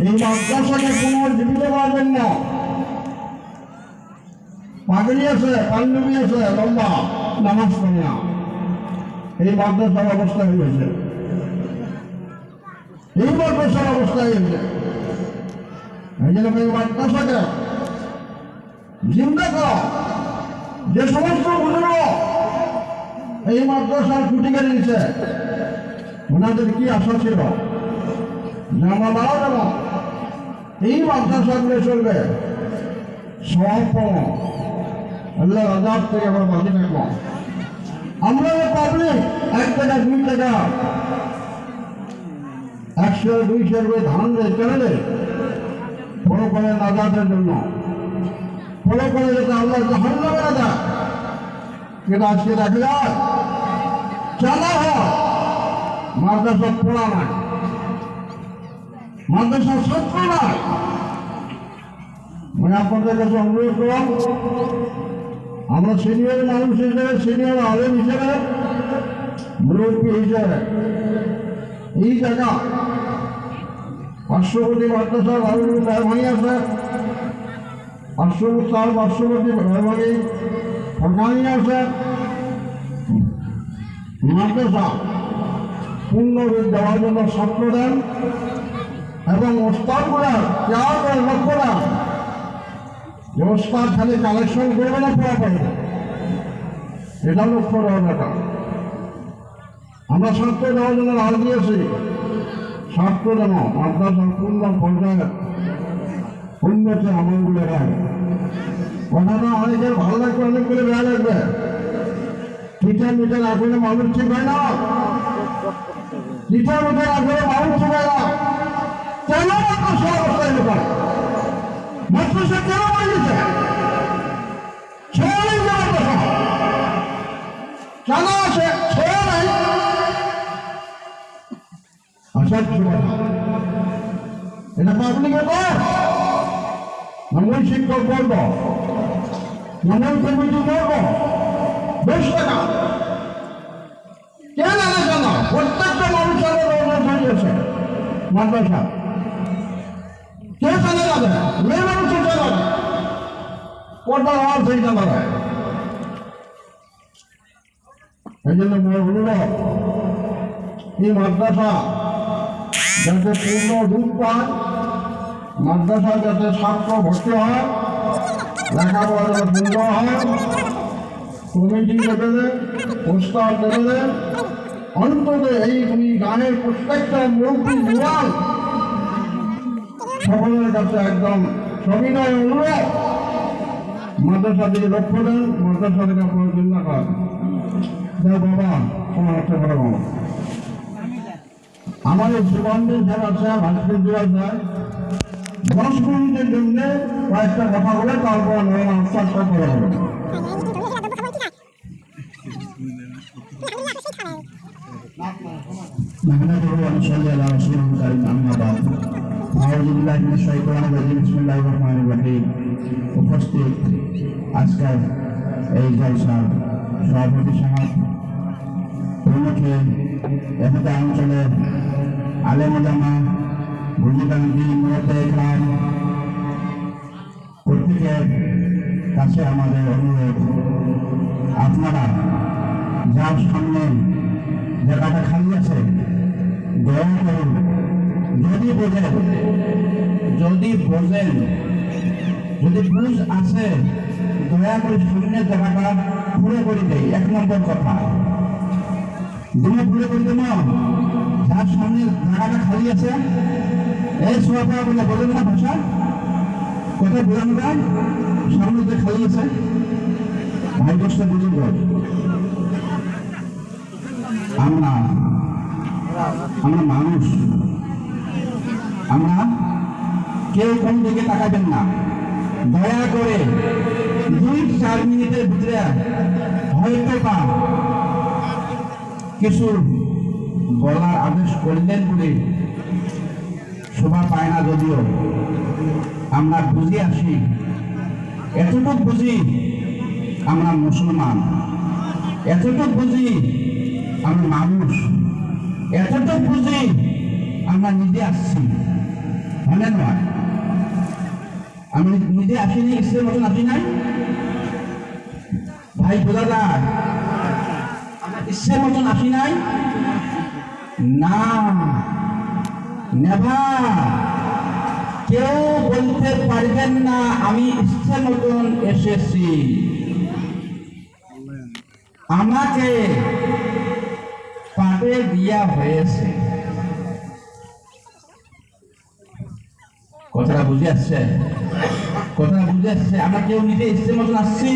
এই মাদ্রাসাকে পুনর্জীবিত করার জন্য পাগড়ি আছে, পাঞ্জাবি আছে, লম্বা নামাজ পড়ে না, এই মাদ্রাসার অবস্থা হয়েছে, এই মাদ্রাসার অবস্থা হয়েছে। এই জন্য এই মাদ্রাসাকে জিন্দা করা, যে সমস্ত বুজুর্গ এই মাদ্রাসার খুঁটি কেড়ে নিচ্ছে, ওনাদের কি আশা ছিল যে আমরা মারা যাব, এই মাদ্রাসাগুলো চলবে সব আল্লাহ আজাদ থেকে আমরা বাঁচে থাকবো। আমরা পাবলিক 1 টাকা 2 টাকা 100 200 করে ধান চলে ফলো করে আজাদের জন্য, ফলো করে যাতে আল্লাহ জাহান্নামে না যায়, কিন্তু আজকে দেখা যায় চালা হয় মাদ্রাসা পড়া নাই, মাদ্রাসা ছাত্র নাই। মানে আপনাদের কাছে অনুরোধ করলাম, আমরা সিনিয়র মানুষ হিসেবে, সিনিয়র আলেম হিসেবে, মুরব্বী হিসেবে এই জায়গা পার্শ্ববর্তী মাদ্রাসার মেহরবানি আছে, পার্শ্ববর্তী মেহরবানি ফরকানি আছে, মাদ্রাসা পূর্ণরূপ দেওয়ার জন্য ছাত্র দেন এবং ওস্তাদগুলার কেয়ার করে লক্ষ্য দেন যে ওস্তাদ খালি কালেকশন করবে না, পড়া পারবে, এটা লক্ষ্য দেওয়ার ব্যাপার। আমরা ছাত্র দেওয়ার জন্য রাজ দিয়েছি, ছাত্র যেন মাদ্রাসার পূর্ণ পর্যায়ে উন্নতি আমলগুলো হয়। কথাটা অনেকের ভালো লাগবে, অনেকগুলো বেড়া লাগবে, টিচার মিটার আসলে মানুষ ঠিক হয় না, টিচার মিটার আসলে মানুষ ঠিক হয় না। কেন মাদ্রাসা অবস্থায় লোক মাদ্রাসা কেন বানিয়েছে? ছেড়ে নেই মাদ্রাসা, কেন আছে ছেড়ে নাই? আসার এটা পাবলিকের কর, নমন শিক্ষক করব, নমন কমিটি করব, বেশ টাকা কেন আনে জানা? প্রত্যেকটা মানুষের হয়েছে মাদ্রাসা, কে জানে যাবে? মেয়ে মানুষের জানা পর্দার আওয়াজ হয়ে জানা যায়। এই জন্য অনুরোধ, এই মাদ্রাসা যাতে পূর্ণ রূপ পায়, মাদ্রাসা যাতে ছাত্র ভর্তি হয়, লেখাপড়া যাতে সুন্দর হয়, কমিটি লেভেলে, প্রস্তাব লেভেলে, অন্তত এই গানের প্রত্যেকটা মুরব্বী জুয়ান সকলের কাছে একদম সবিনয় অনুরোধ, মাদ্রাসা দিকে লক্ষ্য দেন, মাদ্রাসা থেকে আপনার চিন্তা করেন। বাবা তোমার হচ্ছে বড় বাবা, আমাদের সুগন্ধের যারা আছে ভাস্কর দেওয়া যায় 10 মিনিটের জন্য কয়েকটা কথা বলে তারপর আনসার সব করা হবে। উপস্থিত আজকের এই জলসার সভাপতি সমাজ প্রমুখে এখানে অঞ্চলের আলেম ওলামা, বুঝিবান্ধি, মুরব্বি ইকরাম, প্রত্যেকের কাছে আমাদের অনুরোধ, আপনারা যার সামনে জায়গাটা খালি আছে দয়া করুন, যদি বোঝেন যদি বুঝ আছে দয়া করে শূন্যের জায়গাটা পুরো করে দেয়। 1 নম্বর কথা, দুটো পুরো করে দেব, যার সামনে জায়গাটা খালি আছে এই সোয়াপা বলে বলেন না ভাষা, কোথায় বোঝানো যায়? সামনে যে খালি আছে ভাই দশটা বুঝুন, আমরা মানুষ, আমরা কেউ কোন দিকে তাকাবেন না, দয়া করে 2-4 মিনিটের ভিতরে হয়তো বা কিছু বলার আদেশ করলেন বলে শোভা পায় না, যদিও আমরা বুঝে আসি, এতটুকু বুঝি আমরা মুসলমান, এতটুকু বুঝি আমরা মানুষ, এতটুকু বুঝি আমরা নিজে আসছি। হলে নয়। আমি নিজে আসিনি, ইচ্ছের মতন আসি নাই ভাই বোঝাদার, আমার ইচ্ছের মতন আসি নাই না, নেভার। কেউ বলতে পারবেন না আমি ইচ্ছের মতন এসেছি। আমাকে পাঠে দেওয়া হয়েছে। কথাটা বুঝে আসছে? কথাটা বুঝে আসছে? আমরা কেউ নিজে ইচ্ছের মতন আসছি?